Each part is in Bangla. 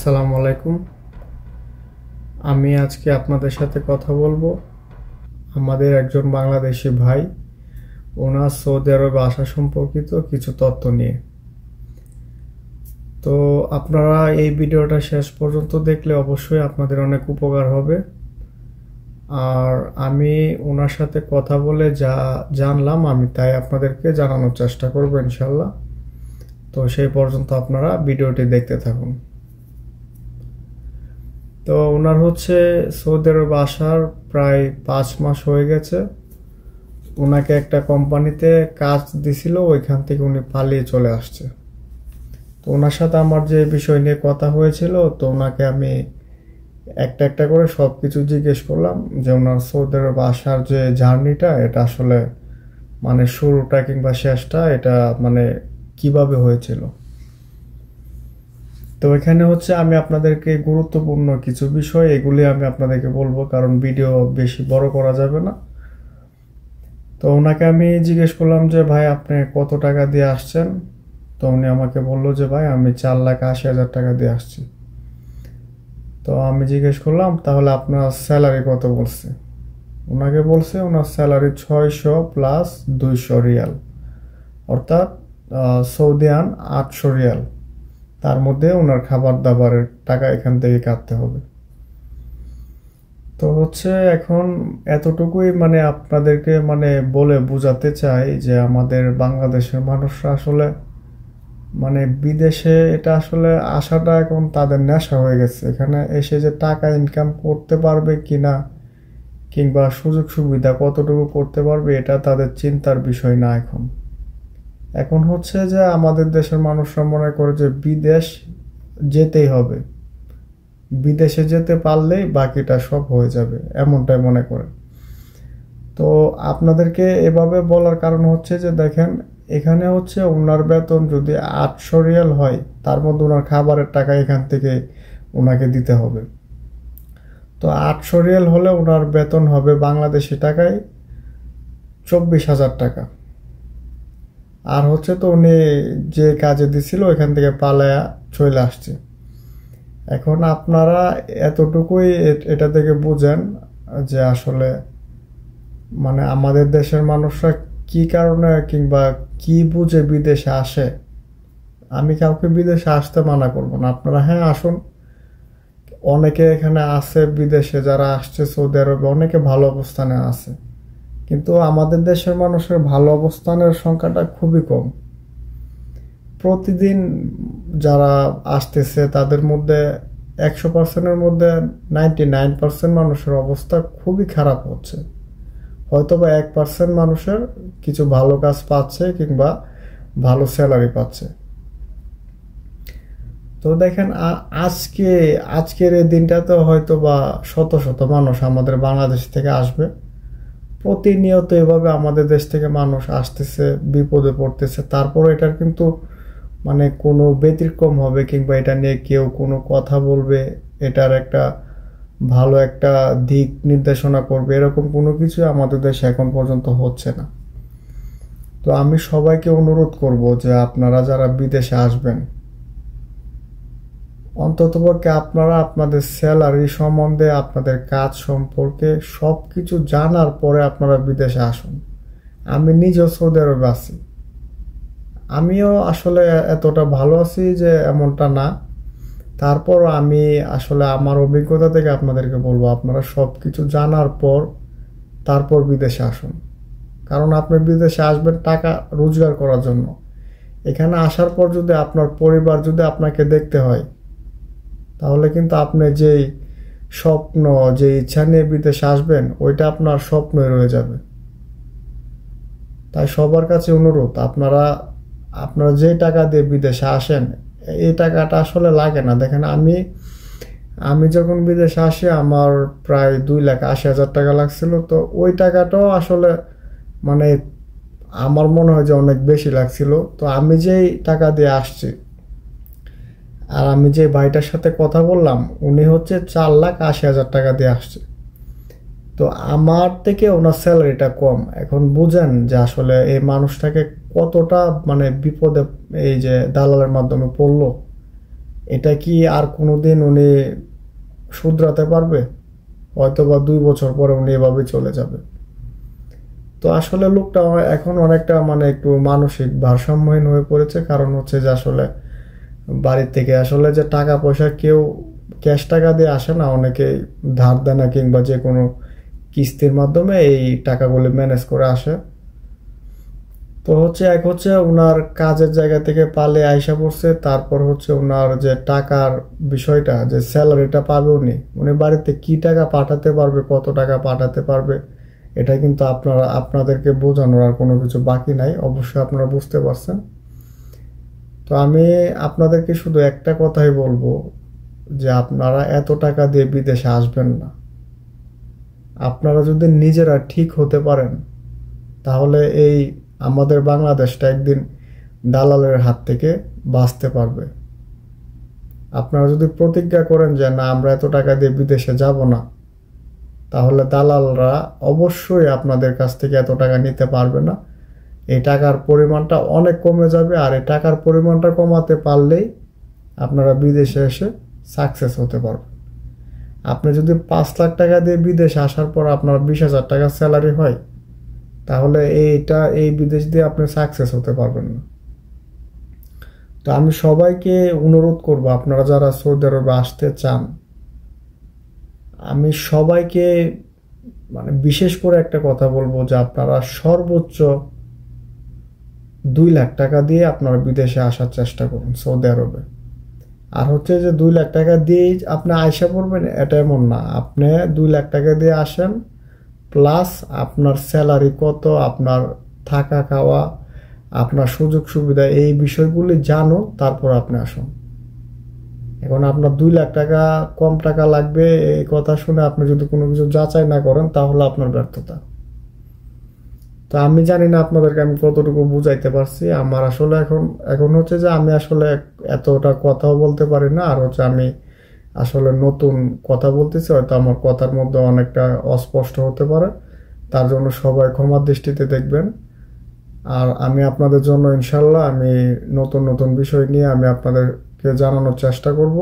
আসসালামু আলাইকুম। আমি আজকে আপনাদের সাথে কথা বলবো আমাদের একজন বাংলাদেশি ভাই ওনার সৌদি আরবে আসা সম্পর্কিত কিছু তথ্য নিয়ে। তো আপনারা এই ভিডিওটা শেষ পর্যন্ত দেখলে অবশ্যই আপনাদের অনেক উপকার হবে। আর আমি ওনার সাথে কথা বলে যা জানলাম আমি তাই আপনাদেরকে জানানোর চেষ্টা করব ইনশাল্লাহ। তো সেই পর্যন্ত আপনারা ভিডিওটি দেখতে থাকুন। তো ওনার হচ্ছে সৌদি আরব আসার প্রায় 5 মাস হয়ে গেছে। ওনাকে একটা কোম্পানিতে কাজ দিছিল, ওইখান থেকে উনি পালিয়ে চলে আসছে। তো ওনার সাথে আমার যে বিষয় নিয়ে কথা হয়েছিল, তো ওনাকে আমি একটা একটা করে সব কিছু জিজ্ঞেস করলাম যে ওনার সৌদি আরব আসার যে জার্নিটা, এটা আসলে মানে শুরুটা কিংবা শেষটা এটা মানে কিভাবে হয়েছিল। তো এখানে হচ্ছে আমি আপনাদেরকে গুরুত্বপূর্ণ কিছু বিষয় এগুলি আমি আপনাদেরকে বলবো, কারণ ভিডিও বেশি বড় করা যাবে না। তো ওনাকে আমি জিজ্ঞেস করলাম যে ভাই আপনি কত টাকা দিয়ে আসছেন। তো উনি আমাকে বলল যে ভাই আমি 4,80,000 টাকা দিয়ে আসছি। তো আমি জিজ্ঞেস করলাম তাহলে আপনার স্যালারি কত বলছে। ওনাকে বলছে ওনার স্যালারি 600 প্লাস 200 রিয়াল, অর্থাৎ সৌদিয়ান 800 রিয়াল। তার মধ্যে ওনার খাবার দাবারের টাকা এখান থেকে কাটতে হবে। তো হচ্ছে এখন এতটুকুই মানে আপনাদেরকে মানে বলে বোঝাতে চাই যে আমাদের বাংলাদেশের মানুষরা আসলে মানে বিদেশে এটা আসলে আসাটা এখন তাদের নেশা হয়ে গেছে। এখানে এসে যে টাকা ইনকাম করতে পারবে কিনা কিংবা সুযোগ সুবিধা কতটুকু করতে পারবে এটা তাদের চিন্তার বিষয় না। এখন এখন হচ্ছে যে আমাদের দেশের মানুষরা মনে করে যে বিদেশ যেতেই হবে, বিদেশে যেতে পারলেই বাকিটা সব হয়ে যাবে, এমনটাই মনে করে। তো আপনাদেরকে এভাবে বলার কারণ হচ্ছে যে দেখেন এখানে হচ্ছে ওনার বেতন যদি 800 রিয়াল হয়, তার মধ্যে ওনার খাবারের টাকা এখান থেকে ওনাকে দিতে হবে। তো 800 রিয়াল হলে ওনার বেতন হবে বাংলাদেশি টাকায় 24,000 টাকা। আর হচ্ছে তো উনি যে কাজে দিছিল ওইখান থেকে পালায়া চলে আসছে। এখন আপনারা এতটুকুই এটা থেকে বুঝেন যে আসলে মানে আমাদের দেশের মানুষরা কি কারণে কিংবা কি বুঝে বিদেশে আসে। আমি কাউকে বিদেশে আসতে মানা করব না, আপনারা হ্যাঁ আসুন। অনেকে এখানে আছে বিদেশে যারা আসছে সৌদি আরবে, অনেকে ভালো অবস্থানে আছে, কিন্তু আমাদের দেশের মানুষের ভালো অবস্থানের সংখ্যাটা খুবই কম। প্রতিদিন যারা আসতেছে তাদের মধ্যে 100%-এর মধ্যে 99% মানুষের অবস্থা খুবই খারাপ হচ্ছে। হয়তোবা 1% মানুষের কিছু ভালো কাজ পাচ্ছে কিংবা ভালো স্যালারি পাচ্ছে। তো দেখেন আজকের এই দিনটাতে হয়তো বা শত শত মানুষ আমাদের বাংলাদেশ থেকে আসবে। প্রতিনিয়ত এভাবে আমাদের দেশ থেকে মানুষ আসতেছে, বিপদে পড়তেছে, তারপর এটার কিন্তু মানে কোনো ব্যতিক্রম হবে কিংবা এটা নিয়ে কেউ কোনো কথা বলবে, এটার একটা ভালো একটা দিক নির্দেশনা করবে, এরকম কোনো কিছু আমাদের দেশে এখন পর্যন্ত হচ্ছে না। তো আমি সবাইকে অনুরোধ করব যে আপনারা যারা বিদেশে আসবেন অন্ততপক্ষে আপনারা আপনাদের স্যালারি সম্বন্ধে, আপনাদের কাজ সম্পর্কে সব কিছু জানার পরে আপনারা বিদেশে আসুন। আমি নিজেও সৌদি আরবে আছি, আমিও আসলে এতটা ভালো আছি যে এমনটা না। তারপর আমি আসলে আমার অভিজ্ঞতা থেকে আপনাদেরকে বলবো আপনারা সব কিছু জানার পর তারপর বিদেশে আসুন। কারণ আপনি বিদেশে আসবেন টাকা রোজগার করার জন্য। এখানে আসার পর যদি আপনার পরিবার যদি আপনাকে দেখতে হয়, তাহলে কিন্তু আপনি যেই স্বপ্ন যে ইচ্ছা নিয়ে বিদেশে আসবেন ওইটা আপনার স্বপ্নই রয়ে যাবে। তাই সবার কাছে অনুরোধ, আপনারা আপনারা যে টাকা দিয়ে বিদেশে আসেন এই টাকাটা আসলে লাগে না। দেখেন আমি যখন বিদেশে আসি আমার প্রায় 2,80,000 টাকা লাগছিল। তো ওই টাকাটাও আসলে মানে আমার মনে হয় যে অনেক বেশি লাগছিল। তো আমি যেই টাকা দিয়ে আসছি আর আমি যে ভাইটার সাথে কথা বললাম উনি হচ্ছে 4,80,000 টাকা দিয়ে আসছে। তো আমার থেকে ওনার স্যালারিটা কম। এখন বুঝেন যে আসলে এই মানুষটাকে কতটা মানে বিপদে এই যে দালালের মাধ্যমে পড়লো। এটা কি আর কোনোদিন উনি শুধরাতে পারবে? হয়তো বা 2 বছর পরে উনি এভাবে চলে যাবে। তো আসলে লোকটা এখন অনেকটা মানে একটু মানসিক ভারসাম্যহীন হয়ে পড়েছে। কারণ হচ্ছে যে আসলে বাড়ির থেকে আসলে যে টাকা পয়সা কেউ ক্যাশ টাকা দিয়ে আসে না, অনেকে ধার দেনা কিংবা যে কোনো কিস্তির মাধ্যমে এই টাকাগুলি ম্যানেজ করে আসে। তো হচ্ছে এক হচ্ছে ওনার কাজের জায়গা থেকে পালিয়ে আইসা পড়ছে, তারপর হচ্ছে ওনার যে টাকার বিষয়টা, যে স্যালারিটা পাবে উনি বাড়িতে কি টাকা পাঠাতে পারবে, কত টাকা পাঠাতে পারবে, এটা কিন্তু আপনাদেরকে বোঝানোর আর কোনো কিছু বাকি নাই, অবশ্যই আপনারা বুঝতে পারছেন। তো আমি আপনাদেরকে শুধু একটা কথাই বলবো যে আপনারা এত টাকা দিয়ে বিদেশে আসবেন না। আপনারা যদি নিজেরা ঠিক হতে পারেন তাহলে এই আমাদের বাংলাদেশটা একদিন দালালের হাত থেকে বাঁচতে পারবে। আপনারা যদি প্রতিজ্ঞা করেন যে না আমরা এত টাকা দিয়ে বিদেশে যাব না, তাহলে দালালরা অবশ্যই আপনাদের কাছ থেকে এত টাকা নিতে পারবে না। এই টাকার পরিমাণটা অনেক কমে যাবে, আর এই টাকার পরিমাণটা কমাতে পারলেই আপনারা বিদেশে এসে সাকসেস হতে পারবেন। আপনি যদি 5 লাখ টাকা দিয়ে বিদেশে আসার পর আপনার 20,000 টাকা স্যালারি হয়, তাহলে এই বিদেশ দিয়ে আপনি সাকসেস হতে পারবেন না। তো আমি সবাইকে অনুরোধ করব, আপনারা যারা সৌদি আরবে আসতে চান, আমি সবাইকে মানে বিশেষ করে একটা কথা বলবো যে আপনারা সর্বোচ্চ 2 লাখ টাকা দিয়ে আপনারা বিদেশে আসার চেষ্টা করুন সৌদি আরবে। আর হচ্ছে যে 2 লাখ টাকা দিয়েই আপনি আয়সা পড়বেন এটা এমন না। আপনি 2 লাখ টাকা দিয়ে আসেন, প্লাস আপনার স্যালারি কত, আপনার থাকা খাওয়া, আপনার সুযোগ সুবিধা, এই বিষয়গুলি জানো, তারপর আপনি আসুন। এখন আপনার 2 লাখ টাকা কম টাকা লাগবে এই কথা শুনে আপনি যদি কোনো কিছু যাচাই না করেন, তাহলে আপনার ব্যর্থতা। তো আমি জানি না আপনাদেরকে আমি কতটুকু বুঝাইতে পারছি। আমার আসলে এখন হচ্ছে যে আমি আসলে এতটা কথাও বলতে পারি না, আর হচ্ছে আমি আসলে নতুন কথা বলতেছি, হয়তো আমার কথার মধ্যে অনেকটা অস্পষ্ট হতে পারে, তার জন্য সবাই ক্ষমার দৃষ্টিতে দেখবেন। আর আমি আপনাদের জন্য ইনশাল্লাহ আমি নতুন নতুন বিষয় নিয়ে আমি আপনাদেরকে জানানোর চেষ্টা করব।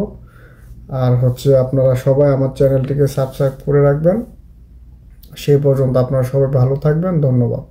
আর হচ্ছে আপনারা সবাই আমার চ্যানেলটিকে সাবস্ক্রাইব করে রাখবেন। সেই পর্যন্ত আপনারা সবাই ভালো থাকবেন। ধন্যবাদ।